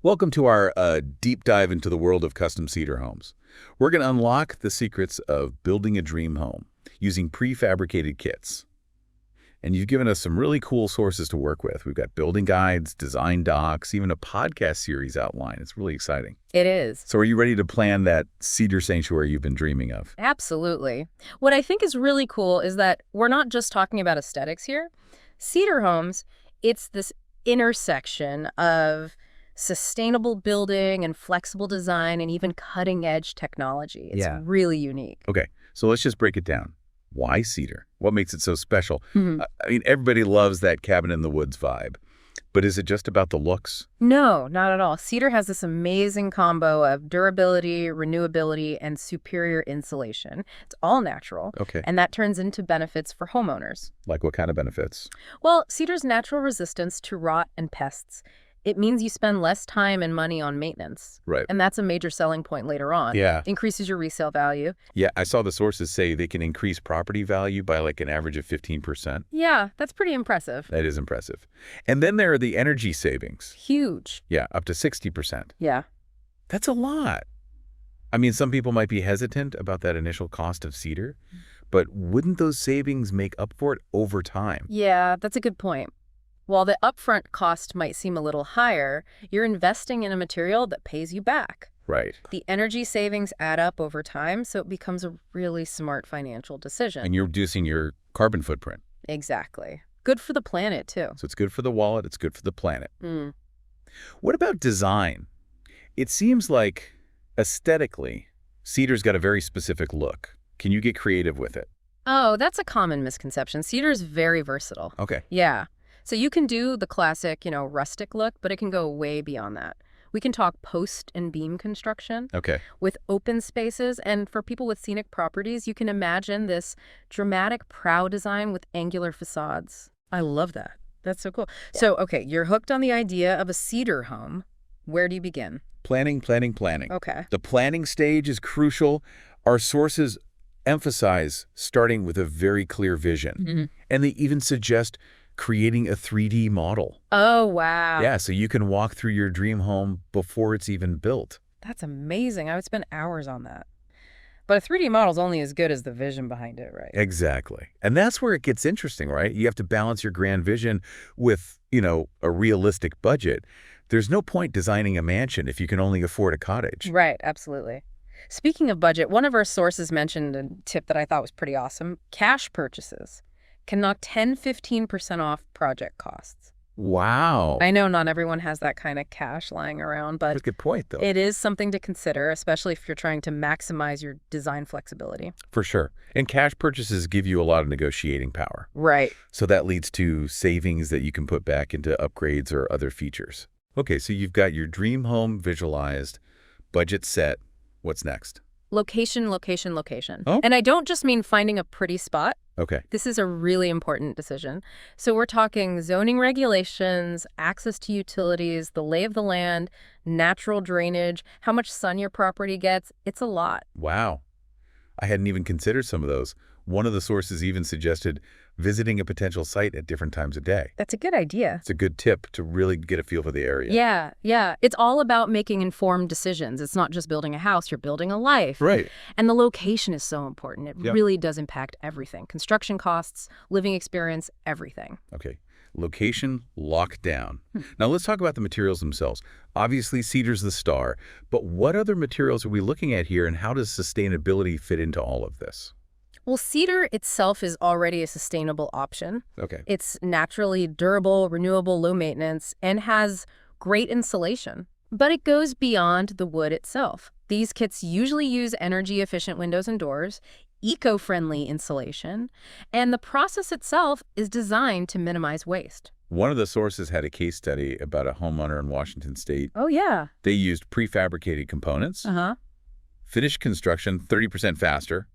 Welcome to our deep dive into the world of custom cedar homes. We're going to unlock the secrets of building a dream home using prefabricated kits. And you've given us some really cool sources to work with. We've got building guides, design docs, even a podcast series outline. It's really exciting. It is. So are you ready to plan that cedar sanctuary you've been dreaming of? Absolutely. What I think is really cool is that we're not just talking about aesthetics here. Cedar homes, it's this intersection of sustainable building and flexible design and even cutting-edge technology. It's really unique. Okay, so let's just break it down. Why cedar? What makes it so special? Mhm. I mean, everybody loves that cabin in the woods vibe. But is it just about the looks? No, not at all. Cedar has this amazing combo of durability, renewability, and superior insulation. It's all natural. Okay. And that turns into benefits for homeowners. Like what kind of benefits? Well, cedar's natural resistance to rot and pests. It means you spend less time and money on maintenance. Right. And that's a major selling point later on. Yeah. Increases your resale value. Yeah, I saw the sources say they can increase property value by like an average of 15%. Yeah, that's pretty impressive. That is impressive. And then there are the energy savings. Huge. Yeah, up to 60%. Yeah. That's a lot. I mean, some people might be hesitant about that initial cost of cedar, but wouldn't those savings make up for it over time? Yeah, that's a good point. While the upfront cost might seem a little higher, you're investing in a material that pays you back. Right. The energy savings add up over time, so it becomes a really smart financial decision. And you're reducing your carbon footprint. Exactly. Good for the planet, too. So it's good for the wallet, it's good for the planet. Mm. What about design? It seems like, aesthetically, cedar's got a very specific look. Can you get creative with it? Oh, that's a common misconception. Cedar is very versatile. Okay. Yeah. So you can do the classic, rustic look, but it can go way beyond that. We can talk post and beam construction Okay. with open spaces. And for people with scenic properties, you can imagine this dramatic prow design with angular facades. I love that. That's so cool. So, okay, you're hooked on the idea of a cedar home. Where do you begin? Planning, planning, planning. Okay. The planning stage is crucial. Our sources emphasize starting with a very clear vision. Mm-hmm. And they even suggest creating a 3D model. Oh, wow. Yeah, so you can walk through your dream home before it's even built. That's amazing. I would spend hours on that. But a 3D model is only as good as the vision behind it, right? Exactly. And that's where it gets interesting, right? You have to balance your grand vision with, a realistic budget. There's no point designing a mansion if you can only afford a cottage. Right, absolutely. Speaking of budget, one of our sources mentioned a tip that I thought was pretty awesome. Cash purchases can knock 10–15% off project costs. Wow. I know not everyone has that kind of cash lying around, but That's a good point, though. it is something to consider, especially if you're trying to maximize your design flexibility. For sure. And cash purchases give you a lot of negotiating power. Right. So that leads to savings that you can put back into upgrades or other features. Okay, so you've got your dream home visualized, budget set. What's next? Location, location, location. Oh. And I don't just mean finding a pretty spot. Okay. This is a really important decision. So we're talking zoning regulations, access to utilities, the lay of the land, natural drainage, how much sun your property gets. It's a lot. Wow. I hadn't even considered some of those. One of the sources even suggested visiting a potential site at different times of day. That's a good idea. It's a good tip to really get a feel for the area. Yeah. It's all about making informed decisions. It's not just building a house, you're building a life. Right. And the location is so important. It Yep. really does impact everything. Construction costs, living experience, everything. Okay. Location locked down. Now let's talk about the materials themselves. Obviously, cedar's the star, but what other materials are we looking at here and how does sustainability fit into all of this? Well, cedar itself is already a sustainable option. Okay. It's naturally durable, renewable, low maintenance, and has great insulation. But it goes beyond the wood itself. These kits usually use energy-efficient windows and doors, eco-friendly insulation, and the process itself is designed to minimize waste. One of the sources had a case study about a homeowner in Washington State. Oh, yeah. They used prefabricated components, Uh-huh. finished construction 30% faster,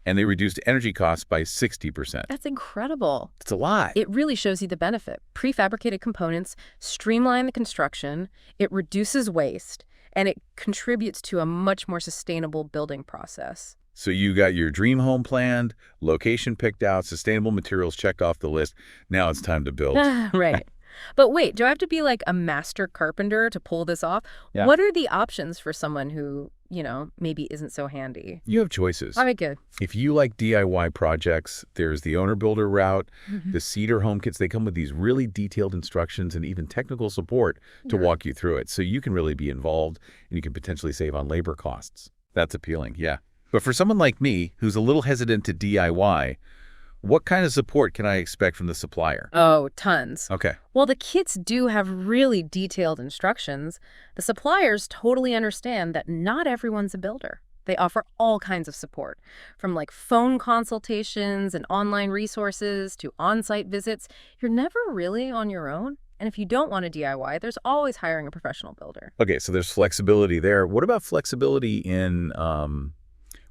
and they reduced energy costs by 60%. That's incredible. It's a lot. It really shows you the benefit. Prefabricated components streamline the construction, it reduces waste, and it contributes to a much more sustainable building process. So you got your dream home planned, location picked out, sustainable materials checked off the list. Now it's time to build. Right. But wait, do I have to be like a master carpenter to pull this off? Yeah. What are the options for someone who, maybe isn't so handy? You have choices. All right, good. If you like DIY projects, there's the owner-builder route, Mhm. the Cedar home kits. They come with these really detailed instructions and even technical support to Yeah. walk you through it. So you can really be involved and you can potentially save on labor costs. That's appealing, yeah. But for someone like me, who's a little hesitant to DIY, what kind of support can I expect from the supplier? Oh, tons. Okay. Well, the kits do have really detailed instructions. The suppliers totally understand that not everyone's a builder. They offer all kinds of support, from like phone consultations and online resources to on-site visits. You're never really on your own. And if you don't want to DIY, there's always hiring a professional builder. Okay, so there's flexibility there. What about flexibility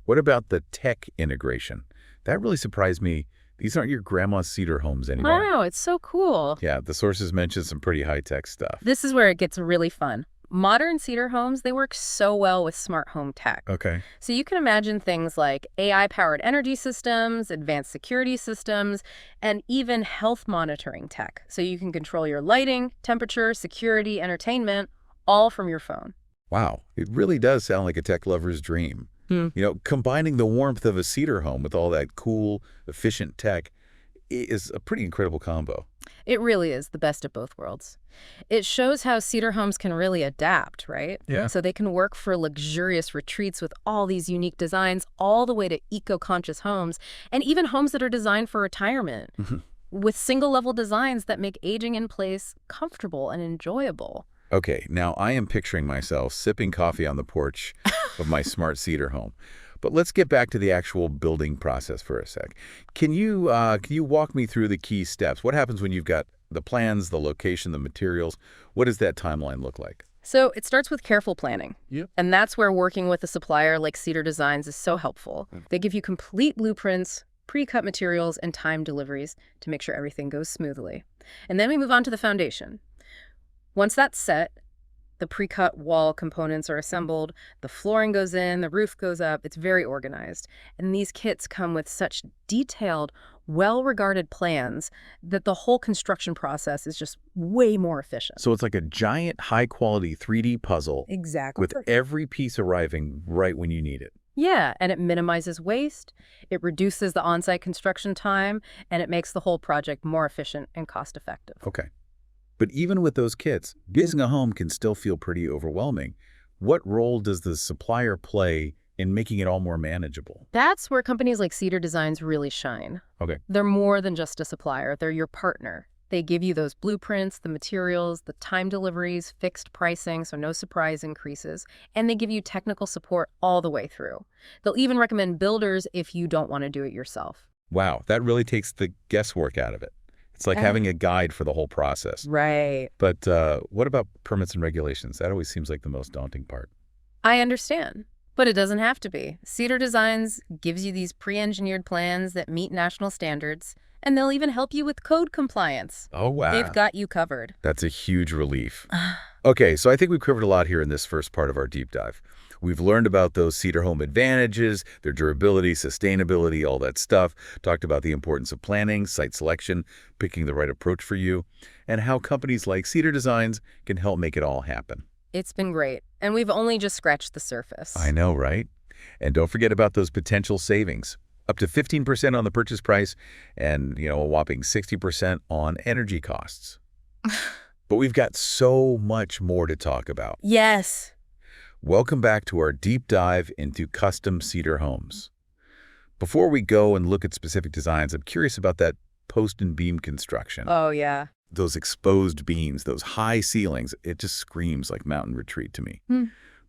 what about the tech integration? That really surprised me. These aren't your grandma's Cedar homes anymore. Wow, it's so cool. Yeah, the sources mentioned some pretty high-tech stuff. This is where it gets really fun. Modern Cedar homes, they work so well with smart home tech. Okay. So you can imagine things like AI-powered energy systems, advanced security systems, and even health monitoring tech. So you can control your lighting, temperature, security, entertainment, all from your phone. Wow, it really does sound like a tech lover's dream. Combining the warmth of a Cedar home with all that cool, efficient tech is a pretty incredible combo. It really is the best of both worlds. It shows how Cedar homes can really adapt, right? Yeah. So they can work for luxurious retreats with all these unique designs, all the way to eco-conscious homes, and even homes that are designed for retirement, with single-level designs that make aging in place comfortable and enjoyable. Okay, now I am picturing myself sipping coffee on the porch of my smart Cedar home. But let's get back to the actual building process for a sec. Can you walk me through the key steps? What happens when you've got the plans, the location, the materials? What does that timeline look like? So it starts with careful planning. Yep. And that's where working with a supplier like Cedar Designs is so helpful. They give you complete blueprints, pre-cut materials, and timed deliveries to make sure everything goes smoothly. And then we move on to the foundation. Once that's set, the pre-cut wall components are assembled, the flooring goes in, the roof goes up. It's very organized. And these kits come with such detailed, well-regarded plans that the whole construction process is just way more efficient. So it's like a giant, high-quality 3D puzzle Exactly. with every piece arriving right when you need it. Yeah, and it minimizes waste, it reduces the on-site construction time, and it makes the whole project more efficient and cost-effective. Okay. But even with those kits, building a home can still feel pretty overwhelming. What role does the supplier play in making it all more manageable? That's where companies like Cedar Designs really shine. Okay. They're more than just a supplier. They're your partner. They give you those blueprints, the materials, the time deliveries, fixed pricing, so no surprise increases, and they give you technical support all the way through. They'll even recommend builders if you don't want to do it yourself. Wow, that really takes the guesswork out of it. It's like having a guide for the whole process. Right. But what about permits and regulations? That always seems like the most daunting part. I understand, but it doesn't have to be. Cedar Designs gives you these pre-engineered plans that meet national standards, and they'll even help you with code compliance. Oh, wow. They've got you covered. That's a huge relief. Okay, so I think we've covered a lot here in this first part of our deep dive. We've learned about those Cedar home advantages, their durability, sustainability, all that stuff. Talked about the importance of planning, site selection, picking the right approach for you, and how companies like Cedar Designs can help make it all happen. It's been great, and we've only just scratched the surface. I know, right? And don't forget about those potential savings. Up to 15% on the purchase price and, a whopping 60% on energy costs. But we've got so much more to talk about. Yes. Welcome back to our deep dive into custom Cedar homes. Before we go and look at specific designs, I'm curious about that post and beam construction. Oh, yeah. Those exposed beams, those high ceilings, it just screams like mountain retreat to me.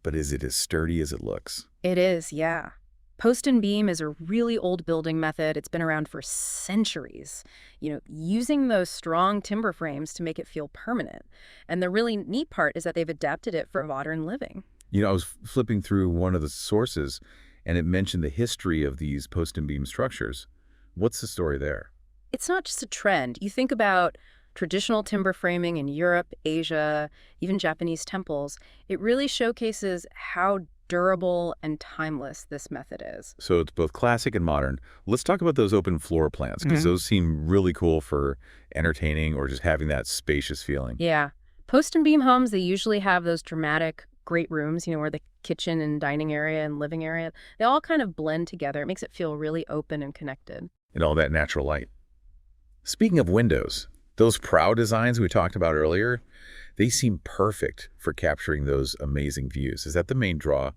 But is it as sturdy as it looks? It is, yeah. Post and beam is a really old building method. It's been around for centuries, using those strong timber frames to make it feel permanent. And the really neat part is that they've adapted it for modern living. I was flipping through one of the sources, and it mentioned the history of these post and beam structures. What's the story there? It's not just a trend. You think about traditional timber framing in Europe, Asia, even Japanese temples. It really showcases how durable and timeless this method is. So it's both classic and modern. Let's talk about those open floor plans, because those seem really cool for entertaining or just having that spacious feeling. Yeah. Post and beam homes, they usually have those dramatic, great rooms, where the kitchen and dining area and living area, they all kind of blend together. It makes it feel really open and connected. And all that natural light. Speaking of windows, those prow designs we talked about earlier, they seem perfect for capturing those amazing views. Is that the main draw,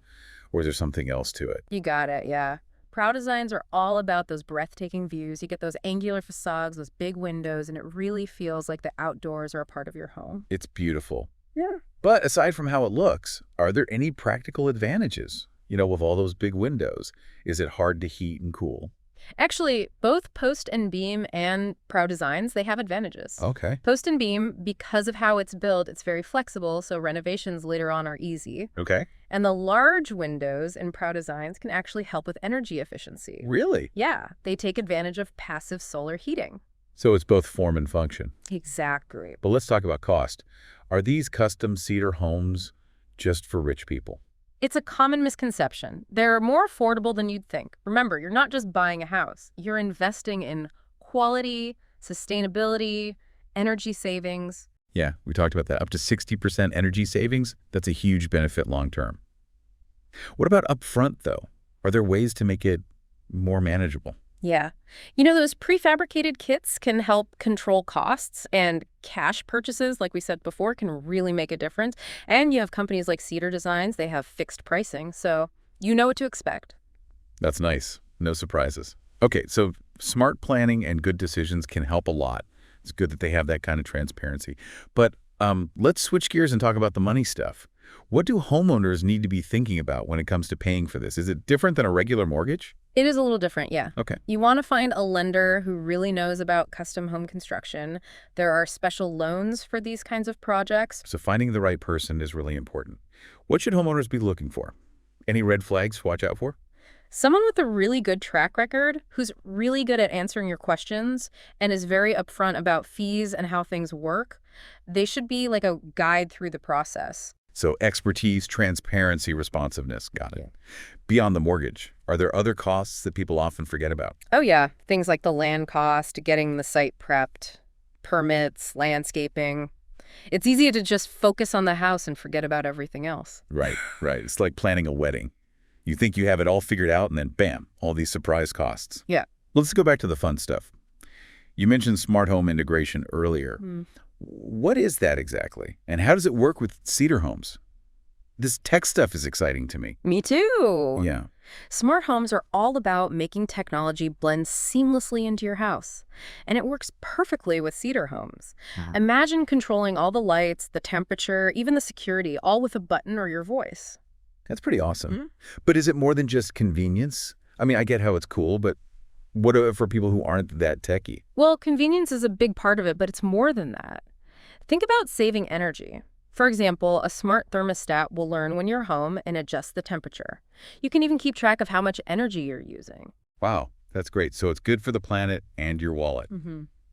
or is there something else to it? You got it, yeah. Prow designs are all about those breathtaking views. You get those angular facades, those big windows, and it really feels like the outdoors are a part of your home. It's beautiful. Yeah. But aside from how it looks, are there any practical advantages? With all those big windows, is it hard to heat and cool? Actually, both post and beam and prow designs, they have advantages. Okay. Post and beam, because of how it's built, it's very flexible, so renovations later on are easy. Okay. And the large windows in prow designs can actually help with energy efficiency. Really? Yeah, they take advantage of passive solar heating. So it's both form and function. Exactly. But let's talk about cost. Are these custom cedar homes just for rich people? It's a common misconception. They're more affordable than you'd think. Remember, you're not just buying a house. You're investing in quality, sustainability, energy savings. Yeah, we talked about that. Up to 60% energy savings, that's a huge benefit long term. What about upfront, though? Are there ways to make it more manageable? Yeah. Those prefabricated kits can help control costs, and cash purchases, like we said before, can really make a difference. And you have companies like Cedar Designs, they have fixed pricing, so you know what to expect. That's nice. No surprises. Okay, so smart planning and good decisions can help a lot. It's good that they have that kind of transparency. But let's switch gears and talk about the money stuff. What do homeowners need to be thinking about when it comes to paying for this? Is it different than a regular mortgage? It is a little different, yeah. Okay. You want to find a lender who really knows about custom home construction. There are special loans for these kinds of projects. So finding the right person is really important. What should homeowners be looking for? Any red flags to watch out for? Someone with a really good track record, who's really good at answering your questions and is very upfront about fees and how things work. They should be like a guide through the process. So expertise, transparency, responsiveness. Got it. Yeah. Beyond the mortgage, are there other costs that people often forget about? Oh yeah, things like the land cost, getting the site prepped, permits, landscaping. It's easy to just focus on the house and forget about everything else. Right. It's like planning a wedding. You think you have it all figured out, and then bam, all these surprise costs. Yeah. Let's go back to the fun stuff. You mentioned smart home integration earlier. What is that exactly? And how does it work with Cedar homes? This tech stuff is exciting to me. Me too. Yeah. Smart homes are all about making technology blend seamlessly into your house. And it works perfectly with Cedar homes. Imagine controlling all the lights, the temperature, even the security, all with a button or your voice. That's pretty awesome. But is it more than just convenience? I mean, I get how it's cool, but what for people who aren't that techie? Well, convenience is a big part of it, but it's more than that. Think about saving energy. For example, a smart thermostat will learn when you're home and adjust the temperature. You can even keep track of how much energy you're using. Wow, that's great. So it's good for the planet and your wallet.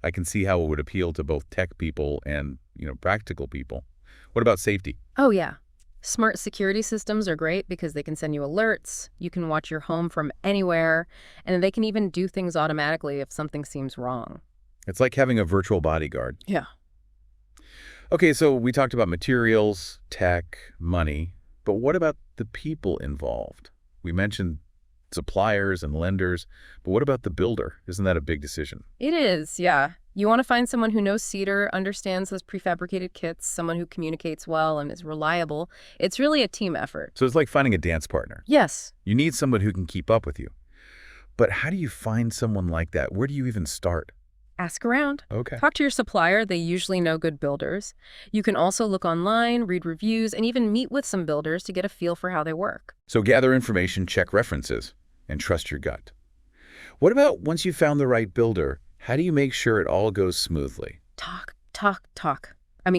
I can see how it would appeal to both tech people and, practical people. What about safety? Oh, yeah. Smart security systems are great because they can send you alerts. You can watch your home from anywhere, and they can even do things automatically if something seems wrong. It's like having a virtual bodyguard. Yeah. Okay, so we talked about materials, tech, money, but what about the people involved? We mentioned suppliers and lenders, but what about the builder? Isn't that a big decision? It is, yeah. You want to find someone who knows Cedar, understands those prefabricated kits, someone who communicates well and is reliable. It's really a team effort. So it's like finding a dance partner. Yes. You need someone who can keep up with you. But how do you find someone like that? Where do you even start? Ask around. Okay. Talk to your supplier. They usually know good builders. You can also look online, read reviews, and even meet with some builders to get a feel for how they work. So gather information, check references, and trust your gut. What about once you've found the right builder? How do you make sure it all goes smoothly? Talk.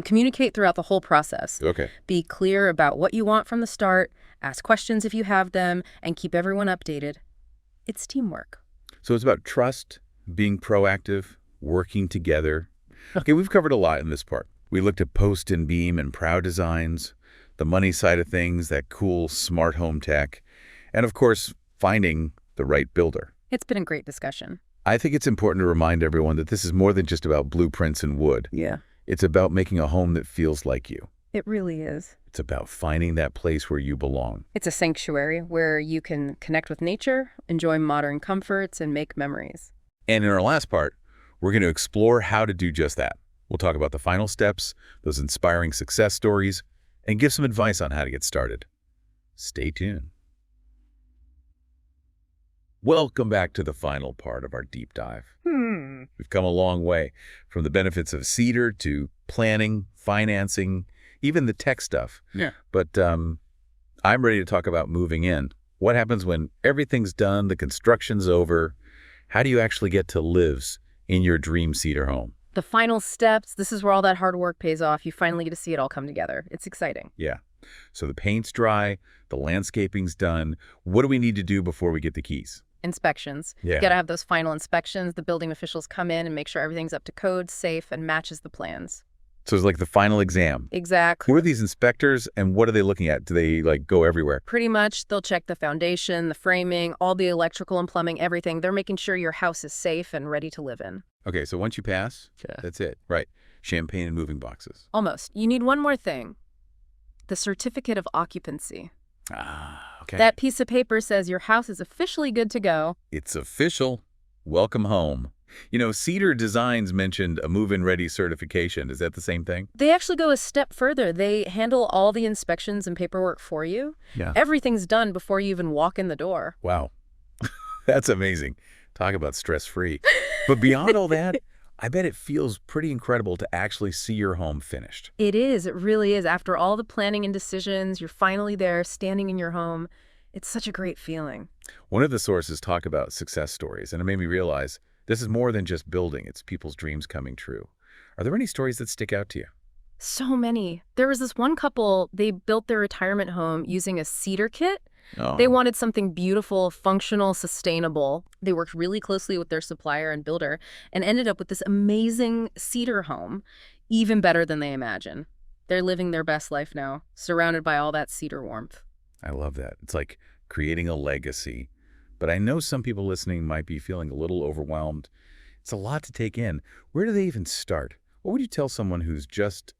Communicate throughout the whole process. Okay. Be clear about what you want from the start, ask questions if you have them, and keep everyone updated. It's teamwork. So it's about trust, being proactive, working together. Okay, we've covered a lot in this part. We looked at post and beam and prow designs, the money side of things, that cool smart home tech, and of course, finding the right builder. It's been a great discussion. I think it's important to remind everyone that this is more than just about blueprints and wood. Yeah. It's about making a home that feels like you. It really is. It's about finding that place where you belong. It's a sanctuary where you can connect with nature, enjoy modern comforts, and make memories. And in our last part, we're going to explore how to do just that. We'll talk about the final steps, those inspiring success stories, and give some advice on how to get started. Stay tuned. Welcome back to the final part of our deep dive. We've come a long way, from the benefits of Cedar to planning, financing, even the tech stuff. Yeah. But I'm ready to talk about moving in. What happens when everything's done, the construction's over? How do you actually get to live in your dream Cedar home? The final steps, this is where all that hard work pays off. You finally get to see it all come together. It's exciting. Yeah. So the paint's dry, the landscaping's done. What do we need to do before we get the keys? Inspections. Yeah. You got to have those final inspections. The building officials come in and make sure everything's up to code, safe, and matches the plans. So it's like the final exam. Exactly. Who are these inspectors and what are they looking at? Do they go everywhere? Pretty much, they'll check the foundation, the framing, all the electrical and plumbing, everything. They're making sure your house is safe and ready to live in. Okay, so once you pass, that's it. Right. Champagne and moving boxes. Almost. You need one more thing. The certificate of occupancy. Okay. That piece of paper says your house is officially good to go. It's official. Welcome home. Cedar Designs mentioned a move-in ready certification. Is that the same thing? They actually go a step further. They handle all the inspections and paperwork for you. Yeah. Everything's done before you even walk in the door. Wow. That's amazing. Talk about stress-free. But beyond all that, I bet it feels pretty incredible to actually see your home finished. It is. It really is. After all the planning and decisions, you're finally there, standing in your home. It's such a great feeling. One of the sources talk about success stories, and it made me realize this is more than just building. It's people's dreams coming true. Are there any stories that stick out to you? So many. There was this one couple, they built their retirement home using a cedar kit. Oh. They wanted something beautiful, functional, sustainable. They worked really closely with their supplier and builder and ended up with this amazing cedar home, even better than they imagined. They're living their best life now, surrounded by all that cedar warmth. I love that. It's like creating a legacy. But I know some people listening might be feeling a little overwhelmed. It's a lot to take in. Where do they even start? What would you tell someone who's just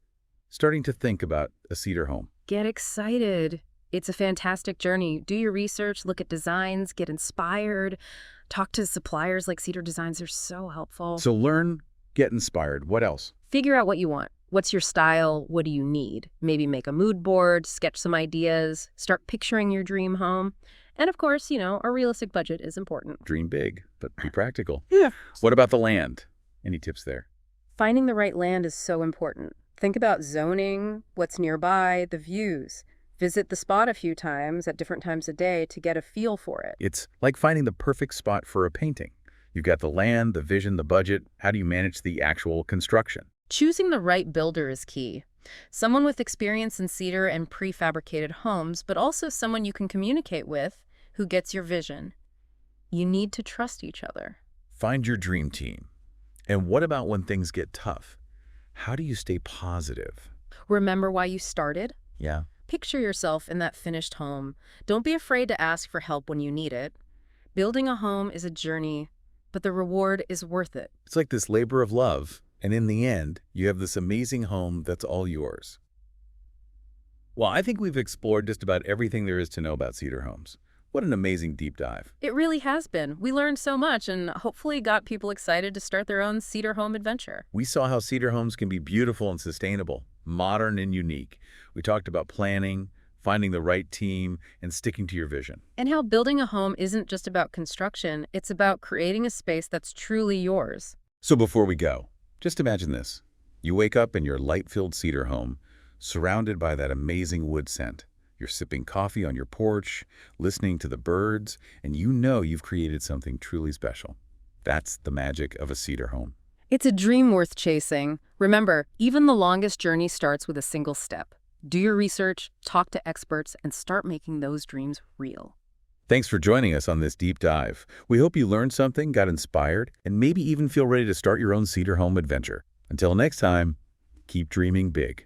starting to think about a cedar home? Get excited. It's a fantastic journey. Do your research, look at designs, get inspired, talk to suppliers like Cedar Designs. They're so helpful. So learn, get inspired. What else? Figure out what you want. What's your style? What do you need? Maybe make a mood board, sketch some ideas, start picturing your dream home. And of course, a realistic budget is important. Dream big, but be practical. Yeah. What about the land? Any tips there? Finding the right land is so important. Think about zoning, what's nearby, the views. Visit the spot a few times at different times of day to get a feel for it. It's like finding the perfect spot for a painting. You've got the land, the vision, the budget. How do you manage the actual construction? Choosing the right builder is key. Someone with experience in cedar and prefabricated homes, but also someone you can communicate with who gets your vision. You need to trust each other. Find your dream team. And what about when things get tough? How do you stay positive? Remember why you started? Yeah. Picture yourself in that finished home. Don't be afraid to ask for help when you need it. Building a home is a journey, but the reward is worth it. It's like this labor of love, and in the end, you have this amazing home that's all yours. Well, I think we've explored just about everything there is to know about Cedar Homes. What an amazing deep dive. It really has been. We learned so much and hopefully got people excited to start their own Cedar home adventure. We saw how Cedar Homes can be beautiful and sustainable, modern and unique. We talked about planning, finding the right team, and sticking to your vision. And how building a home isn't just about construction, it's about creating a space that's truly yours. So before we go, just imagine this. You wake up in your light-filled Cedar home, surrounded by that amazing wood scent. You're sipping coffee on your porch, listening to the birds, and you know you've created something truly special. That's the magic of a Cedar home. It's a dream worth chasing. Remember, even the longest journey starts with a single step. Do your research, talk to experts, and start making those dreams real. Thanks for joining us on this deep dive. We hope you learned something, got inspired, and maybe even feel ready to start your own Cedar home adventure. Until next time, keep dreaming big.